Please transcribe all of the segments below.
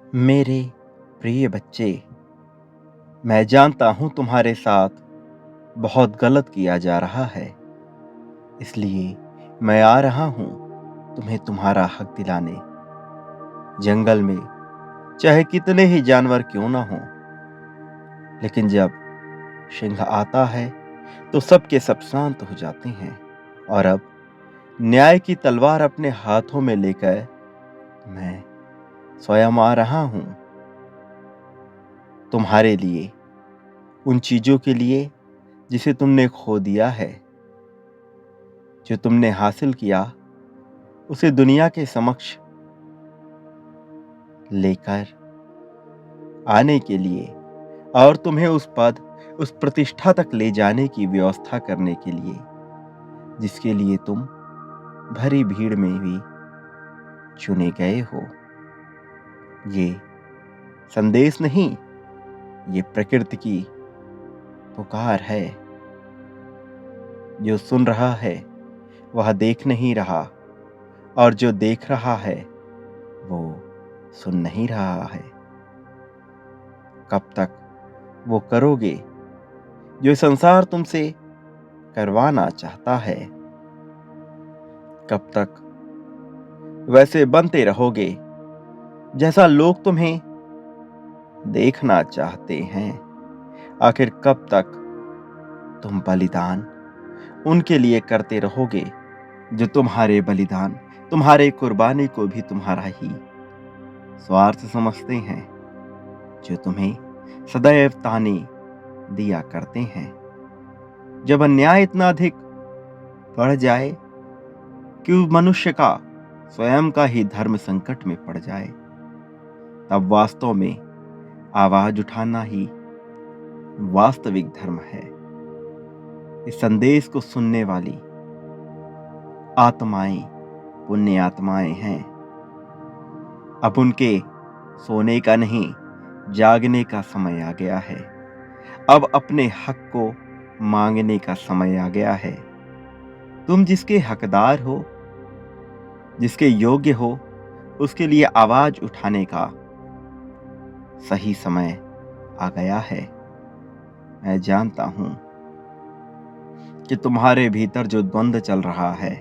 मेरे प्रिय बच्चे, मैं जानता हूँ तुम्हारे साथ बहुत गलत किया जा रहा है। इसलिए मैं आ रहा हूँ तुम्हें तुम्हारा हक दिलाने। जंगल में चाहे कितने ही जानवर क्यों ना हों, लेकिन जब सिंह आता है तो सब के सब शांत हो जाते हैं। और अब न्याय की तलवार अपने हाथों में लेकर मैं स्वयं आ रहा हूँ तुम्हारे लिए, उन चीजों के लिए जिसे तुमने खो दिया है। जो तुमने हासिल किया उसे दुनिया के समक्ष लेकर आने के लिए और तुम्हें उस पद, उस प्रतिष्ठा तक ले जाने की व्यवस्था करने के लिए जिसके लिए तुम भरी भीड़ में भी चुने गए हो। ये संदेश नहीं, ये प्रकृति की पुकार है। जो सुन रहा है वह देख नहीं रहा, और जो देख रहा है वो सुन नहीं रहा है। कब तक वो करोगे जो संसार तुमसे करवाना चाहता है? कब तक वैसे बनते रहोगे जैसा लोग तुम्हें देखना चाहते हैं? आखिर कब तक तुम बलिदान उनके लिए करते रहोगे जो तुम्हारे बलिदान, तुम्हारे कुर्बानी को भी तुम्हारा ही स्वार्थ समझते हैं, जो तुम्हें सदैव ताने दिया करते हैं? जब अन्याय इतना अधिक बढ़ जाए कि मनुष्य का स्वयं का ही धर्म संकट में पड़ जाए, तब वास्तव में आवाज उठाना ही वास्तविक धर्म है। इस संदेश को सुनने वाली आत्माएं पुण्य आत्माएं हैं। अब उनके सोने का नहीं, जागने का समय आ गया है। अब अपने हक को मांगने का समय आ गया है। तुम जिसके हकदार हो, जिसके योग्य हो, उसके लिए आवाज उठाने का सही समय आ गया है। मैं जानता हूं कि तुम्हारे भीतर जो द्वंद्व चल रहा है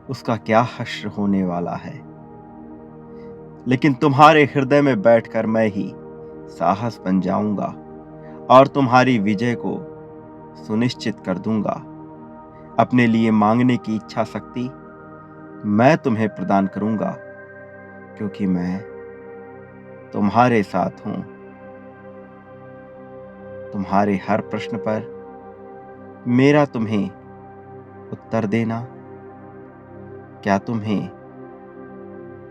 उसका क्या हश्र होने वाला है, लेकिन तुम्हारे हृदय में बैठकर मैं ही साहस बन जाऊंगा और तुम्हारी विजय को सुनिश्चित कर दूंगा। अपने लिए मांगने की इच्छा शक्ति मैं तुम्हें प्रदान करूंगा, क्योंकि मैं तुम्हारे साथ हूं। तुम्हारे हर प्रश्न पर मेरा तुम्हें उत्तर देना क्या तुम्हें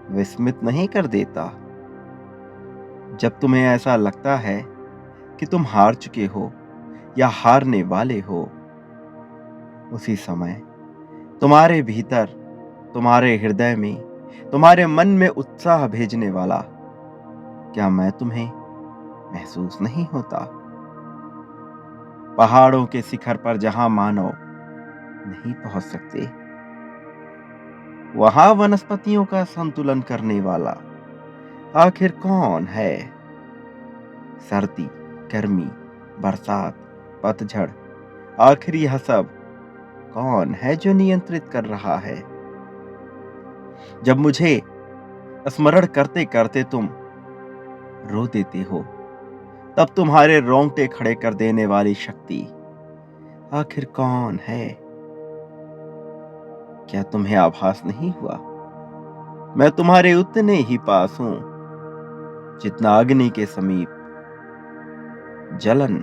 विस्मित नहीं कर देता? जब तुम्हें ऐसा लगता है कि तुम हार चुके हो या हारने वाले हो, उसी समय तुम्हारे भीतर, तुम्हारे हृदय में, तुम्हारे मन में उत्साह भेजने वाला क्या मैं तुम्हें महसूस नहीं होता? पहाड़ों के शिखर पर जहां मानव नहीं पहुंच सकते, वहां वनस्पतियों का संतुलन करने वाला आखिर कौन है? सर्दी, गर्मी, बरसात, पतझड़, आखिर यह सब कौन है जो नियंत्रित कर रहा है? जब मुझे स्मरण करते करते तुम रो देते हो, तब तुम्हारे रोंगटे खड़े कर देने वाली शक्ति आखिर कौन है? क्या तुम्हें आभास नहीं हुआ? मैं तुम्हारे उतने ही पास हूं जितना अग्नि के समीप जलन,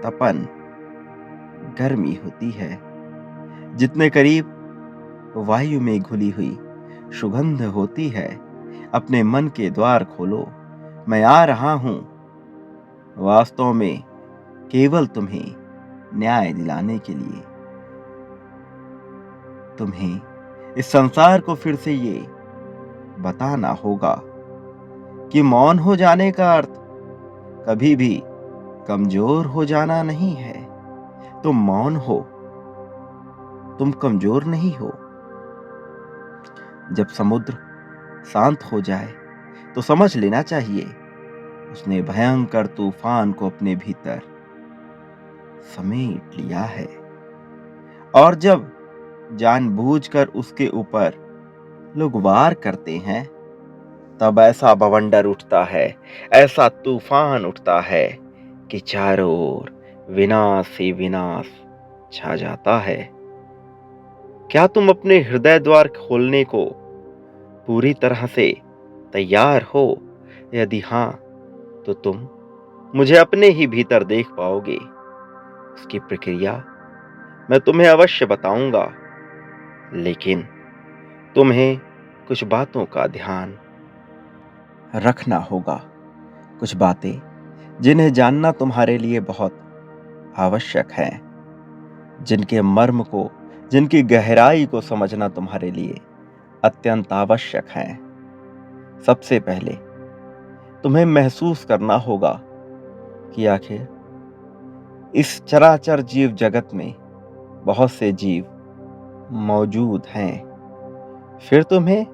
तपन, गर्मी होती है। जितने करीब वायु में घुली हुई सुगंध होती है। अपने मन के द्वार खोलो, मैं आ रहा हूं वास्तव में केवल तुम्हें न्याय दिलाने के लिए। तुम्हें इस संसार को फिर से ये बताना होगा कि मौन हो जाने का अर्थ कभी भी कमजोर हो जाना नहीं है। तुम मौन हो, तुम कमजोर नहीं हो। जब समुद्र शांत हो जाए तो समझ लेना चाहिए उसने भयंकर तूफान को अपने भीतर समेट लिया है। और जब जानबूझकर उसके ऊपर लोग वार करते हैं, तब ऐसा बवंडर उठता है, ऐसा तूफान उठता है कि चारों ओर विनाश ही विनाश छा जाता है। क्या तुम अपने हृदय द्वार खोलने को पूरी तरह से तैयार हो? यदि हाँ, तो तुम मुझे अपने ही भीतर देख पाओगे। उसकी प्रक्रिया मैं तुम्हें अवश्य बताऊंगा, लेकिन तुम्हें कुछ बातों का ध्यान रखना होगा। कुछ बातें जिन्हें जानना तुम्हारे लिए बहुत आवश्यक है, जिनके मर्म को, जिनकी गहराई को समझना तुम्हारे लिए अत्यंत आवश्यक है। सबसे पहले तुम्हें महसूस करना होगा कि आखिर इस चराचर जीव जगत में बहुत से जीव मौजूद हैं। फिर तुम्हें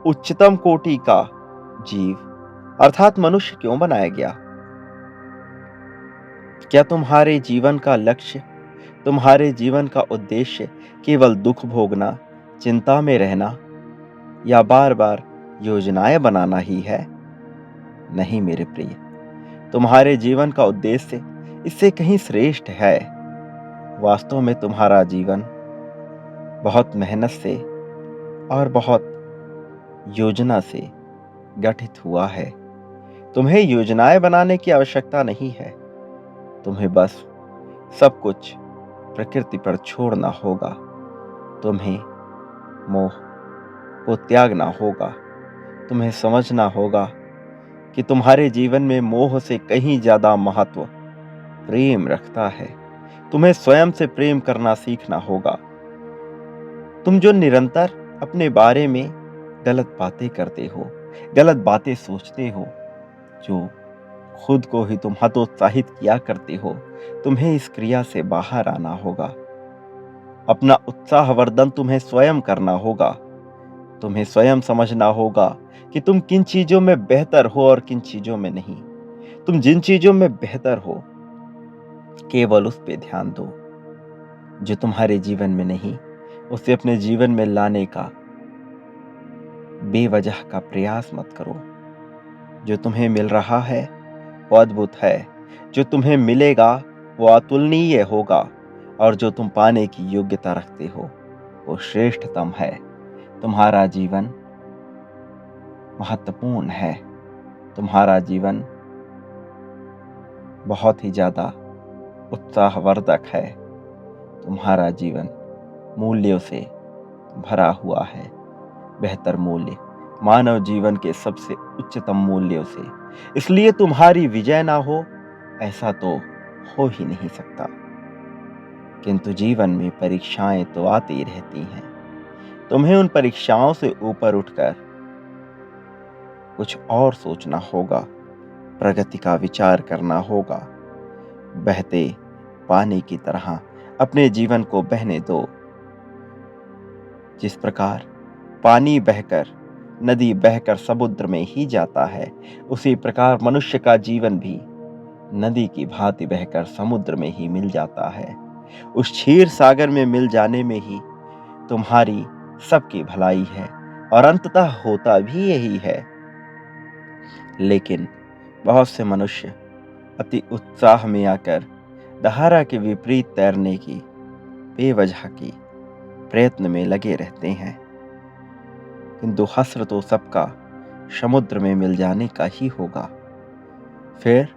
उच्चतम कोटि का जीव अर्थात मनुष्य क्यों बनाया गया? क्या तुम्हारे जीवन का लक्ष्य, तुम्हारे जीवन का उद्देश्य केवल दुख भोगना, चिंता में रहना या बार बार योजनाएं बनाना ही है? नहीं मेरे प्रिय, तुम्हारे जीवन का उद्देश्य इससे कहीं श्रेष्ठ है। वास्तव में तुम्हारा जीवन बहुत मेहनत से और बहुत योजना से गठित हुआ है। तुम्हें योजनाएं बनाने की आवश्यकता नहीं है। तुम्हें बस सब कुछ प्रकृति पर छोड़ना होगा। तुम्हें मोह को त्यागना होगा। तुम्हें समझना होगा कि तुम्हारे जीवन में मोह से कहीं ज्यादा महत्व प्रेम रखता है। तुम्हें स्वयं से प्रेम करना सीखना होगा। तुम जो निरंतर अपने बारे में गलत बातें करते हो, गलत बातें सोचते हो, जो खुद को ही तुम हतोत्साहित किया करते हो, तुम्हें इस क्रिया से बाहर आना होगा। अपना उत्साहवर्धन तुम्हें स्वयं करना होगा। तुम्हें स्वयं समझना होगा कि तुम किन चीजों में बेहतर हो और किन चीजों में नहीं। तुम जिन चीजों में बेहतर हो, केवल उस पे ध्यान दो। जो तुम्हारे जीवन में नहीं, उसे अपने जीवन में लाने का बेवजह का प्रयास मत करो। जो तुम्हें मिल रहा है वो अद्भुत है। जो तुम्हें मिलेगा वो अतुलनीय होगा, और जो तुम पाने की योग्यता रखते हो वो श्रेष्ठतम है। तुम्हारा जीवन महत्वपूर्ण है। तुम्हारा जीवन बहुत ही ज्यादा उत्साहवर्धक है। तुम्हारा जीवन मूल्यों से भरा हुआ है। बेहतर मूल्य, मानव जीवन के सबसे उच्चतम मूल्यों से। इसलिए तुम्हारी विजय ना हो, ऐसा तो हो ही नहीं सकता। किंतु जीवन में परीक्षाएं तो आती रहती हैं। तुम्हें उन परीक्षाओं से ऊपर उठकर कुछ और सोचना होगा, प्रगति का विचार करना होगा। बहते पानी की तरह अपने जीवन को बहने दो। जिस प्रकार पानी बहकर, नदी बहकर समुद्र में ही जाता है, उसी प्रकार मनुष्य का जीवन भी नदी की भांति बहकर समुद्र में ही मिल जाता है। उस क्षीर सागर में मिल जाने में ही तुम्हारी सबकी भलाई है, और अंततः होता भी यही है। लेकिन बहुत से मनुष्य अति उत्साह में आकर धारा के विपरीत तैरने की बेवजह की प्रयत्न में लगे रहते हैं। किंतु हस्र तो सबका समुद्र में मिल जाने का ही होगा। फिर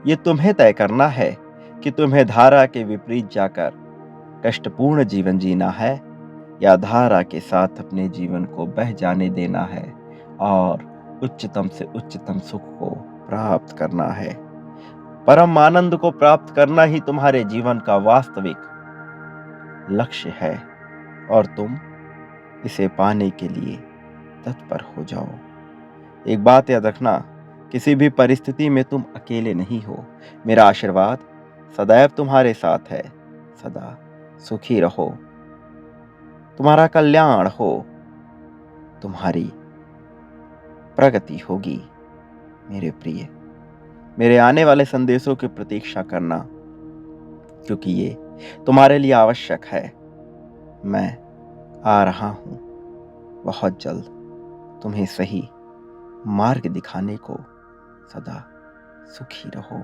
ये तुम्हें तय करना है कि तुम्हें धारा के विपरीत जाकर कष्टपूर्ण जीवन जीना है, या धारा के साथ अपने जीवन को बह जाने देना है और उच्चतम से उच्चतम सुख को प्राप्त करना है। परम आनंद को प्राप्त करना ही तुम्हारे जीवन का वास्तविक लक्ष्य है, और तुम इसे पाने के लिए तत्पर हो जाओ। एक बात याद रखना, किसी भी परिस्थिति में तुम अकेले नहीं हो। मेरा आशीर्वाद सदैव तुम्हारे साथ है। सदा सुखी रहो, तुम्हारा कल्याण हो, तुम्हारी प्रगति होगी। मेरे प्रिय, मेरे आने वाले संदेशों की प्रतीक्षा करना, क्योंकि ये तुम्हारे लिए आवश्यक है। मैं आ रहा हूं बहुत जल्द तुम्हें सही मार्ग दिखाने को। सदा सुखी रहो।